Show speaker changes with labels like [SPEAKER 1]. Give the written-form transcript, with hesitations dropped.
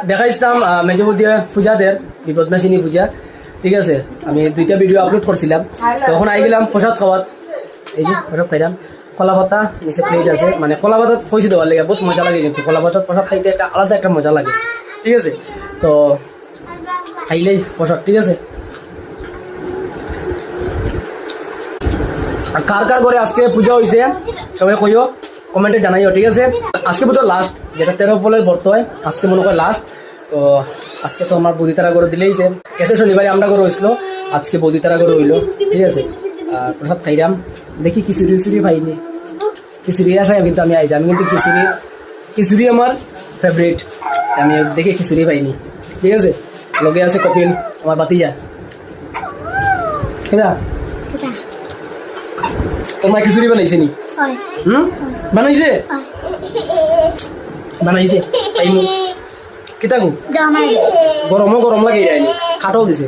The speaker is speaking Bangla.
[SPEAKER 1] দেখাইছিলাম মেজবুদিয়া পূজাদের বিপদনাশিনী পূজা, ঠিক আছে। আমি 2টা ভিডিও আপলোড করছিলাম। তখন আই গেলাম প্রসাদ খাওয়াত, এই যে প্রসাদ খাইলাম, কলা পাতা নিচে প্লেট আছে, মানে কলা পাতা পয়সা দেওয়ার লাগে, বহুত মজা লাগে কিন্তু কলা পাতার প্রসাদ খাইতে একটা আলাদা একটা মজা লাগে, ঠিক আছে। তো খাইলেই প্রসাদ, ঠিক আছে। আর কার কার ঘরে আজকে পূজা হয়েছে সবাই কইও, কমেন্টে জানাইও, ঠিক আছে। আজকে বোধহয় লাস্ট, যেটা 13 ফলের বর্ত হয়, আজকে মনে হয় লাস্ট। তো আজকে তো আমার বৌদি তারা করে দিলেই যে গেছে শনিবারে আমরা করে হয়েছিল, আজকে বৌদি তারা করে হইলো, ঠিক আছে। আর প্রসাদ খাইলাম, দেখি খিচুড়ি পাইনি, খিচুড়ি আসাই কিন্তু আমি আইছি, আমি কিন্তু খিচুড়ি আমার ফেভারিট, আমি দেখি খিচুড়ি পাইনি, ঠিক আছে। লগে আছে কপিল আমার বাতিজা, ঠিক আছে। তোমার খিচুড়ি বানাইছে নি? বানাইছে বানাইছে পাইমু কিতাগু গরম লাগে যায়নি, খাটাও দিছে।